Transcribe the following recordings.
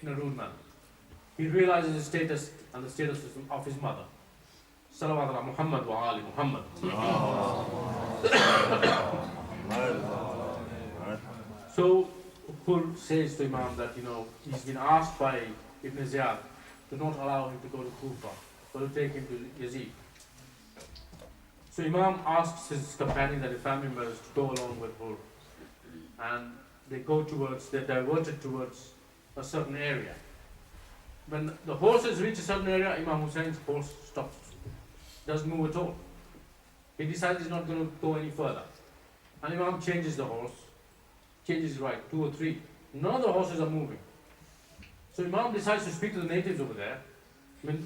in a rude manner. He realizes his status and the status of his mother. Salawat ala Muhammad wa ali Muhammad. So Hur says to Imam that, he's been asked by Ibn Ziyad to not allow him to go to Kufa, but to take him to Yazid. So Imam asks his companions and his family members to go along with Hur. And they're diverted towards a certain area. When the horses reach a certain area, Imam Hussein's horse stops, doesn't move at all. He decides he's not going to go any further. And Imam changes the horse, changes right, 2 or 3. None of the horses are moving. So Imam decides to speak to the natives over there.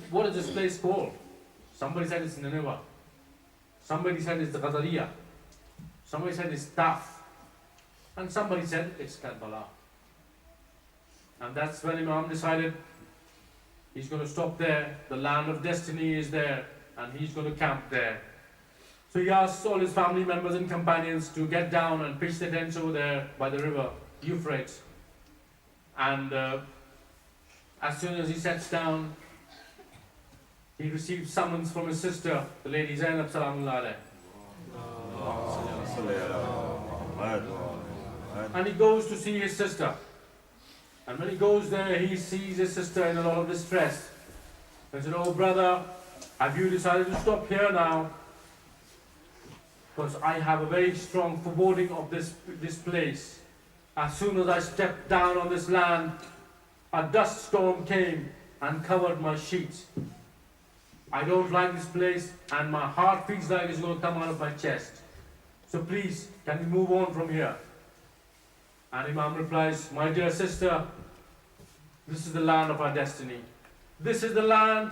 What is this place called? Somebody said it's Nineveh. Somebody said it's the Qadariya. Somebody said it's Taf. And somebody said it's Karbala. And that's when Imam decided he's going to stop there. The land of destiny is there, and he's going to camp there. So he asks all his family members and companions to get down and pitch their tents over there by the river Euphrates. And as soon as he sets down, he receives summons from his sister, the lady Zainab Salamullah alayh. And he goes to see his sister. And when he goes there, he sees his sister in a lot of distress. He said, "Oh brother, have you decided to stop here now? Because I have a very strong foreboding of this place. As soon as I stepped down on this land, a dust storm came and covered my sheets. I don't like this place, and my heart feels like it's going to come out of my chest. So please, can we move on from here?" And Imam replies, "My dear sister, this is the land of our destiny. This is the land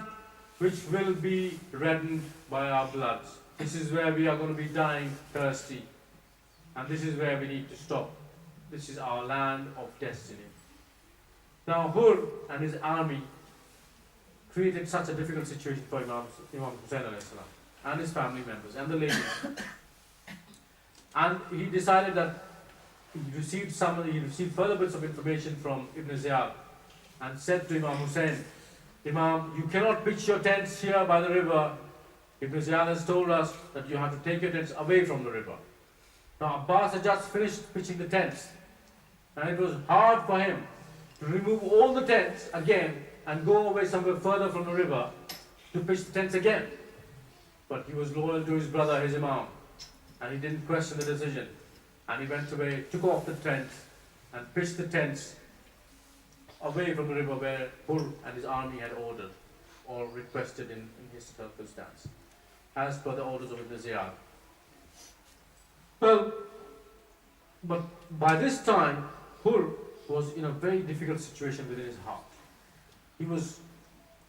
which will be reddened by our bloods. This is where we are going to be dying thirsty. And this is where we need to stop. This is our land of destiny." Now Hur and his army created such a difficult situation for Imam Hussain alayhi salam and his family members and the ladies. And he decided that he received further bits of information from Ibn Ziyad and said to Imam Hussain, "Imam, you cannot pitch your tents here by the river. Ibn Ziyad has told us that you have to take your tents away from the river." Now Abbas had just finished pitching the tents, and it was hard for him to remove all the tents again and go away somewhere further from the river to pitch the tents again. But he was loyal to his brother, his Imam, and he didn't question the decision. And he went away, took off the tents, and pitched the tents away from the river where Hur and his army had ordered or requested in his circumstance, as per the orders of Ibn Ziyad. Well, but by this time, Hur was in a very difficult situation within his heart. He was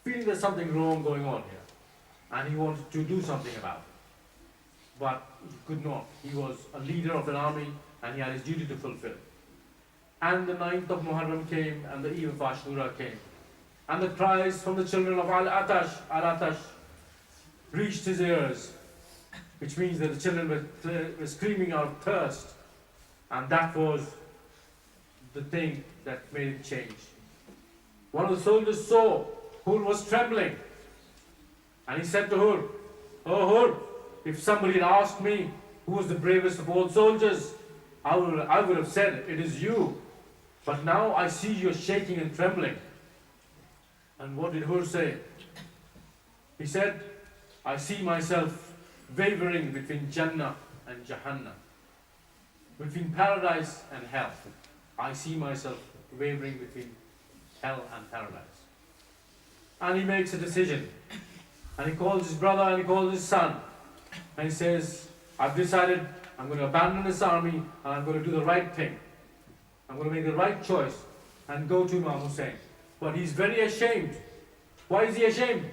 feeling there's something wrong going on here, and he wanted to do something about it. But he could not. He was a leader of an army, and he had his duty to fulfill. And the 9th of Muharram came, and the eve of Ashura came. And the cries from the children of Al-Atash reached his ears, which means that the children were screaming out of thirst. And that was the thing that made it change. One of the soldiers saw Hur was trembling, and he said to Hur, "Oh Hur, if somebody had asked me who was the bravest of all soldiers, I would have said, it is you. But now I see you shaking and trembling." And what did Hur say? He said, "I see myself wavering between Jannah and Jahannam, between paradise and hell. I see myself wavering between hell and paradise." And he makes a decision. And he calls his brother and he calls his son. And he says, "I've decided I'm going to abandon this army and I'm going to do the right thing. I'm going to make the right choice and go to Imam Hussain." But he's very ashamed. Why is he ashamed?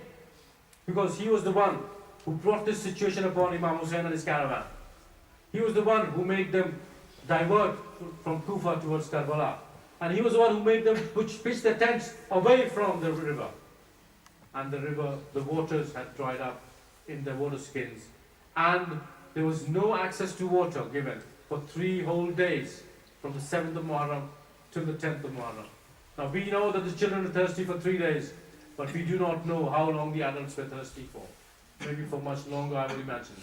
Because he was the one who brought this situation upon Imam Hussain and his caravan. He was the one who made them divert from Kufa towards Karbala. And he was the one who made them pitch their tents away from the river. And the river, the waters had dried up in the water skins. And there was no access to water given for 3 whole days, from the 7th of Muharram till the 10th of Muharram. Now we know that the children are thirsty for 3 days, but we do not know how long the adults were thirsty for. Maybe for much longer, I would imagine.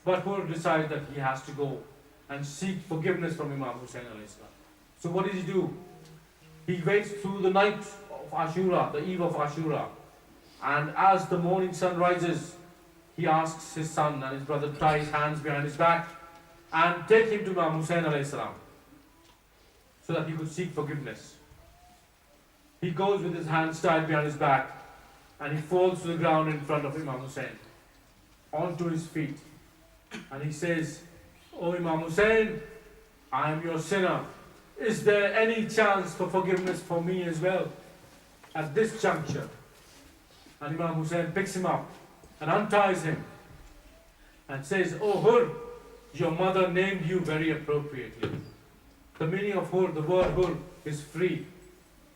But Hur decides that he has to go and seek forgiveness from Imam Hussain alayhi salam. So what does he do? He waits through the night of Ashura, the eve of Ashura. And as the morning sun rises, he asks his son and his brother to tie his hands behind his back and take him to Imam Hussain alayhi salam, so that he could seek forgiveness. He goes with his hands tied behind his back and he falls to the ground in front of Imam Hussain, onto his feet. And he says, "O Imam Hussain, I am your sinner. Is there any chance for forgiveness for me as well at this juncture?" And Imam Hussain picks him up and unties him and says, "O Hur, your mother named you very appropriately." The meaning of Hur, the word Hur, is free.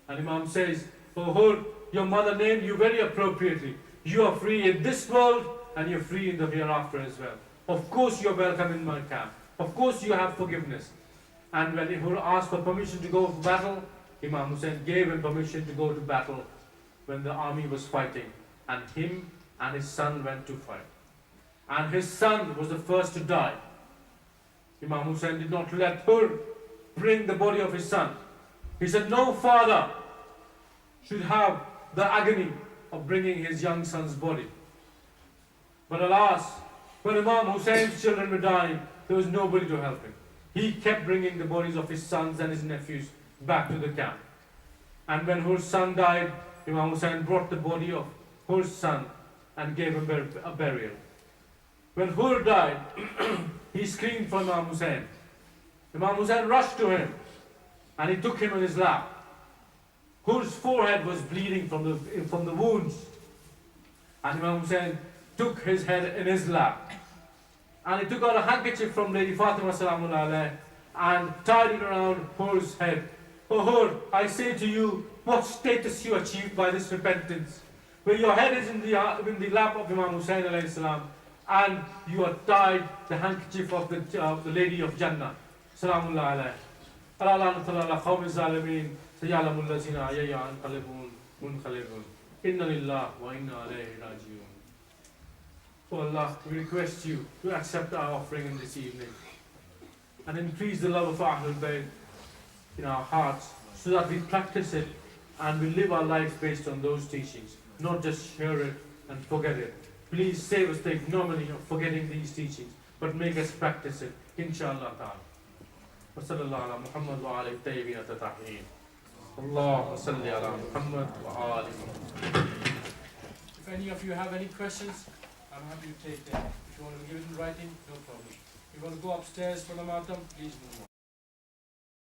And Imam says, "O Hur, your mother named you very appropriately. You are free in this world and you're free in the hereafter as well. Of course you're welcome in my camp. Of course you have forgiveness." And when Hur asked for permission to go to battle, Imam Hussain gave him permission to go to battle when the army was fighting. And him and his son went to fight. And his son was the first to die. Imam Hussain did not let Hur bring the body of his son. He said, "No father should have the agony of bringing his young son's body." But alas, when Imam Hussein's children were dying, there was nobody to help him. He kept bringing the bodies of his sons and his nephews back to the camp. And when Hur's son died, Imam Hussain brought the body of Hur's son and gave him a burial. When Hur died, he screamed for Imam Hussain. Imam Hussain rushed to him and he took him in his lap. Hur's forehead was bleeding from the wounds. And Imam Hussain took his head in his lap. And he took out a handkerchief from Lady Fatima Salamullah alayha and tied it around Hur's head. "O Hur, I say to you, what status you achieved by this repentance, where your head is in the lap of Imam Hussain alayhi salam, and you are tied the handkerchief of the Lady of Jannah Salamullah alayha. Allah ta'ala khawm zalimin sayalamu allazina ayya anqalibun munqalibun inna lillahi wa inna alayhi rajiun." Oh Allah, we request you to accept our offering in this evening and increase the love of Ahlul Bayt in our hearts so that we practice it and we live our lives based on those teachings, not just hear it and forget it. Please save us the ignominy of forgetting these teachings, but make us practice it, inshallah ta'ala. Wa sallallahu ala Muhammad wa alihi tayyibin at-tahirin. Allahumma salli ala Muhammad wa alihi. If any of you have any questions, I'm happy to take them. If you want to give it in writing, no problem. If you want to go upstairs for the matam, please move on.